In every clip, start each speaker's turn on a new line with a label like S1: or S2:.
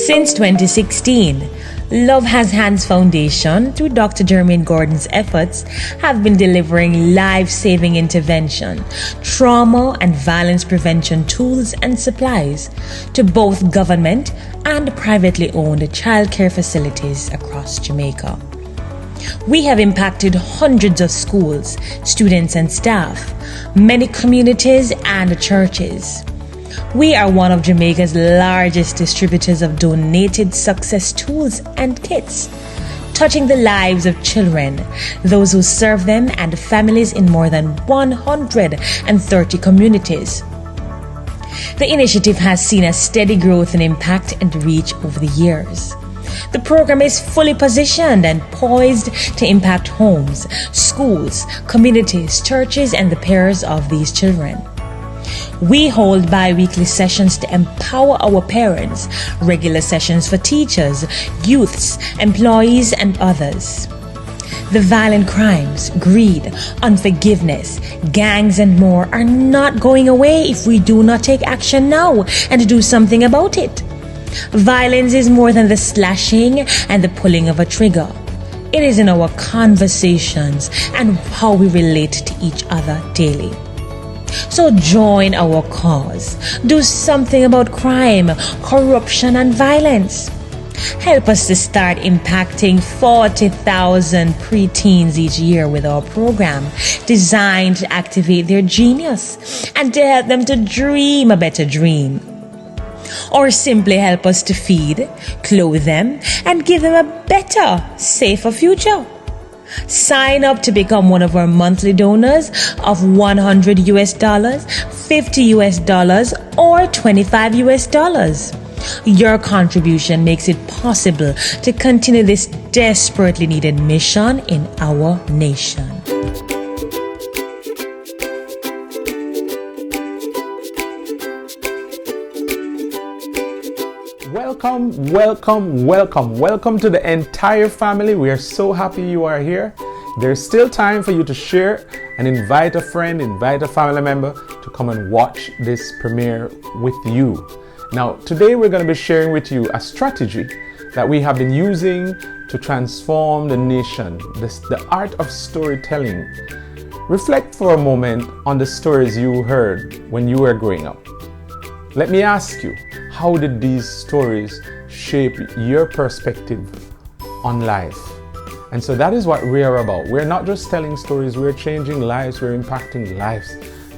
S1: Since 2016, Love Has Hands Foundation, through Dr. Jermaine Gordon's efforts, have been delivering life-saving intervention, trauma and violence prevention tools and supplies to both government and privately owned childcare facilities across Jamaica. We have impacted hundreds of schools, students and staff, many communities and churches. We are one of Jamaica's largest distributors of donated success tools and kits, touching the lives of children, those who serve them, and families in more than 130 communities. The initiative has seen a steady growth in impact and reach over the years. The program is fully positioned and poised to impact homes, schools, communities, churches, and the parents of these children. We hold bi-weekly sessions to empower our parents, regular sessions for teachers, youths, employees, and others. The violent crimes, greed, unforgiveness, gangs, and more are not going away if we do not take action now and do something about it. Violence is more than the slashing and the pulling of a trigger. It is in our conversations and how we relate to each other daily. So join our cause. Do something about crime, corruption, and violence. Help us to start impacting 40,000 preteens each year with our program, designed to activate their genius and to help them to dream a better dream. Or simply help us to feed, clothe them, and give them a better, safer future. Sign up to become one of our monthly donors of $100 US, $50 US, or $25 US. Your contribution makes it possible to continue this desperately needed mission in our nation.
S2: Welcome to the entire family. We are so happy you are here. There's still time for you to share and invite a friend, invite a family member to come and watch this premiere with you. Now, today we're going to be sharing with you a strategy that we have been using to transform the nation, the art of storytelling. Reflect for a moment on the stories you heard when you were growing up. Let me ask you, how did these stories shape your perspective on life? And so that is what we are about. We're not just telling stories, we're changing lives, we're impacting lives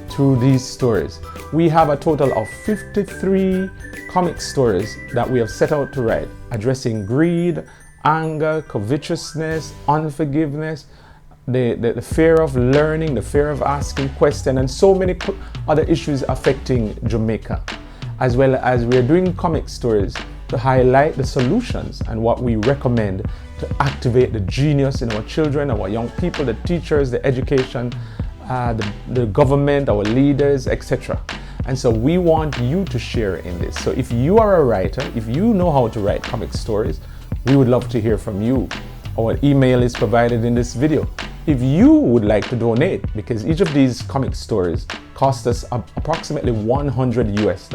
S2: through these stories. We have a total of 53 comic stories that we have set out to write, addressing greed, anger, covetousness, unforgiveness, the fear of learning, the fear of asking questions, and so many other issues affecting Jamaica. As well as we are doing comic stories to highlight the solutions and what we recommend to activate the genius in our children, our young people, the teachers, the education, the government, our leaders, etc. And so we want you to share in this. So if you are a writer, if you know how to write comic stories, we would love to hear from you. Our email is provided in this video. If you would like to donate, because each of these comic stories cost us approximately $100 US.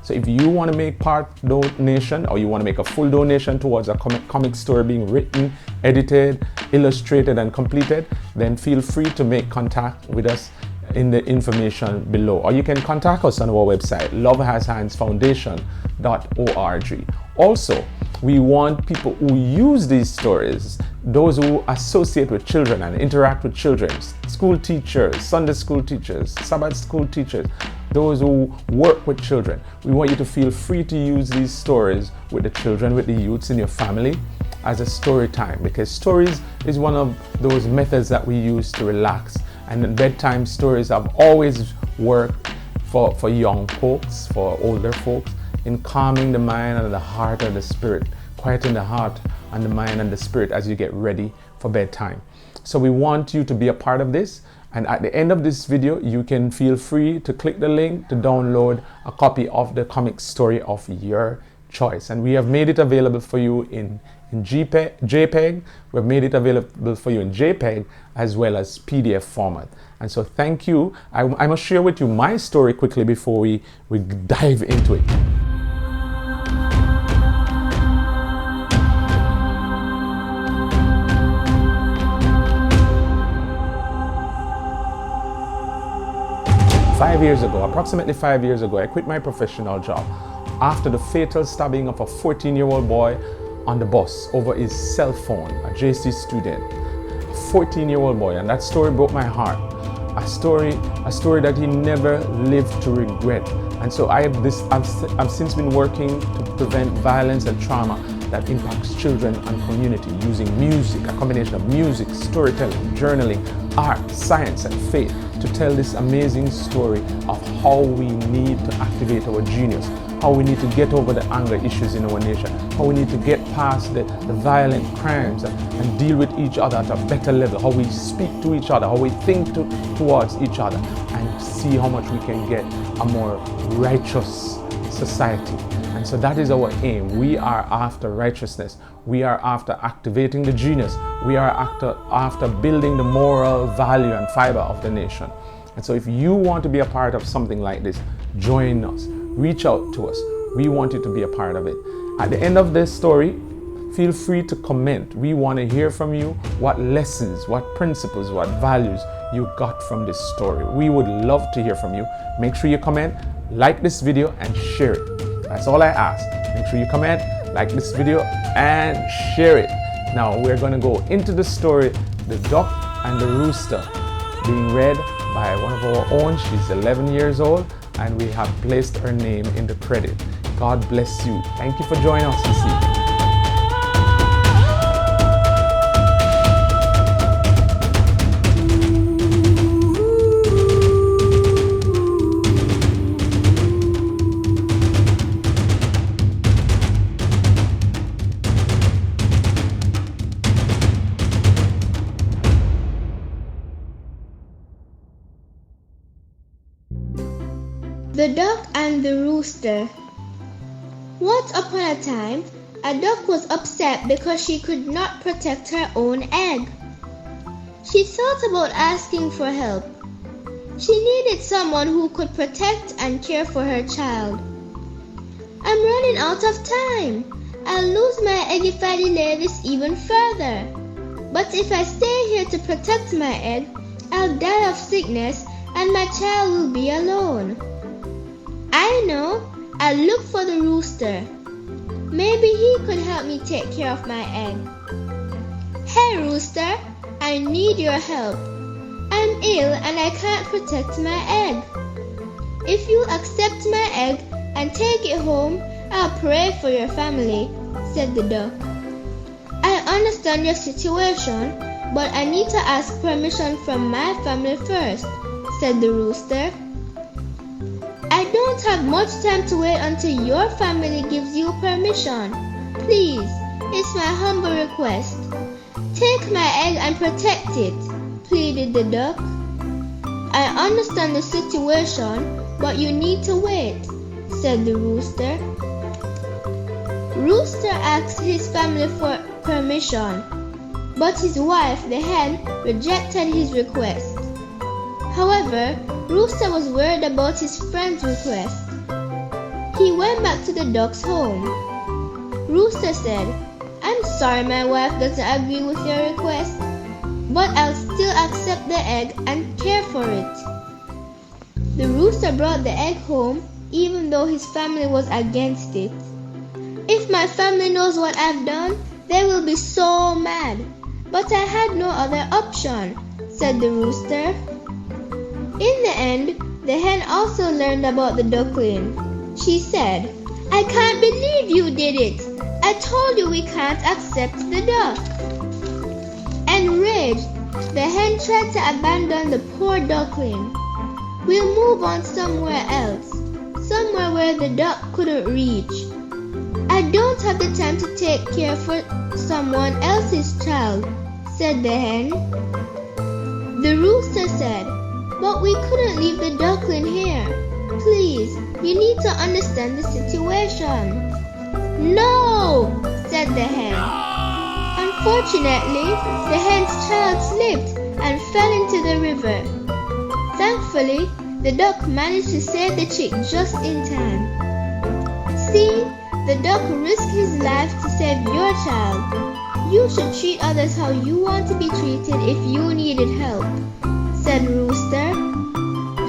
S2: So if you want to make part donation, or you want to make a full donation towards a comic story being written, edited, illustrated, and completed, then feel free to make contact with us in the information below. Or you can contact us on our website, lovehashandsfoundation.org. Also, we want people who use these stories, those who associate with children and interact with children, school teachers, Sunday school teachers, Sabbath school teachers, those who work with children. We want you to feel free to use these stories with the children, with the youths in your family as a story time, because stories is one of those methods that we use to relax. And bedtime stories have always worked for young folks, for older folks, in calming the mind and the heart and the spirit, quieting the heart and the mind and the spirit as you get ready for bedtime. So we want you to be a part of this. And at the end of this video, you can feel free to click the link to download a copy of the comic story of your choice. And we have made it available for you in JPEG. We've made it available for you in JPEG as well as PDF format. And so thank you. I must share with you my story quickly before we dive into it. Approximately 5 years ago, I quit my professional job after the fatal stabbing of a 14-year-old boy on the bus over his cell phone, a JC student, a 14-year-old boy, and that story broke my heart. A story that he never lived to regret. And so I've since been working to prevent violence and trauma that impacts children and community using music, a combination of music, storytelling, journaling, art, science, and faith to tell this amazing story of how we need to activate our genius, how we need to get over the anger issues in our nation, how we need to get past the violent crimes and deal with each other at a better level, how we speak to each other, how we think towards each other, and see how much we can get a more righteous society. And so that is our aim. We are after righteousness. We are after activating the genius. We are after building the moral value and fiber of the nation. And so if you want to be a part of something like this, join us. Reach out to us. We want you to be a part of it. At the end of this story, feel free to comment. We want to hear from you what lessons, what principles, what values you got from this story. We would love to hear from you. Make sure you comment, like this video, and share it. That's all I ask. Make sure you comment, like this video, and share it. Now we're going to go into the story, The Duck and the Rooster, being read by one of our own. She's 11 years old, and we have placed her name in the credit. God bless you. Thank you for joining us this evening.
S3: The Duck and the Rooster. Once upon a time, a duck was upset because she could not protect her own egg. She thought about asking for help. She needed someone who could protect and care for her child. I'm running out of time. I'll lose my egg if I delay this even further. But if I stay here to protect my egg, I'll die of sickness and my child will be alone. I know. I'll look for the rooster. Maybe he could help me take care of my egg. Hey Rooster, I need your help. I'm ill and I can't protect my egg. If you accept my egg and take it home, I'll pray for your family, said the duck. I understand your situation, but I need to ask permission from my family first, said the rooster. I don't have much time to wait until your family gives you permission. Please, it's my humble request. Take my egg and protect it, pleaded the duck. I understand the situation, but you need to wait, said the rooster. Rooster asked his family for permission, but his wife, the hen, rejected his request. However, Rooster was worried about his friend's request. He went back to the duck's home. Rooster said, I'm sorry my wife doesn't agree with your request, but I'll still accept the egg and care for it. The rooster brought the egg home even though his family was against it. If my family knows what I've done, they will be so mad. But I had no other option, said the rooster. In the end, the hen also learned about the duckling. She said, I can't believe you did it. I told you we can't accept the duck. Enraged, the hen tried to abandon the poor duckling. We'll move on somewhere else, somewhere where the duck couldn't reach. I don't have the time to take care for someone else's child, said the hen. The rooster said, "But we couldn't leave the duckling here. Please, you need to understand the situation." "No," said the hen. Unfortunately, the hen's child slipped and fell into the river. Thankfully, the duck managed to save the chick just in time. "See, the duck risked his life to save your child. You should treat others how you want to be treated if you needed help," said Rooster.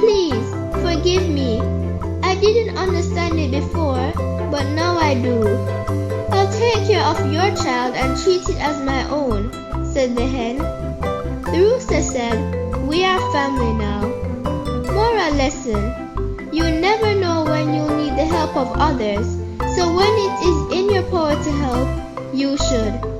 S3: "Please, forgive me. I didn't understand it before, but now I do. I'll take care of your child and treat it as my own," said the hen. The rooster said, "We are family now." Moral lesson: you never know when you'll need the help of others, so when it is in your power to help, you should.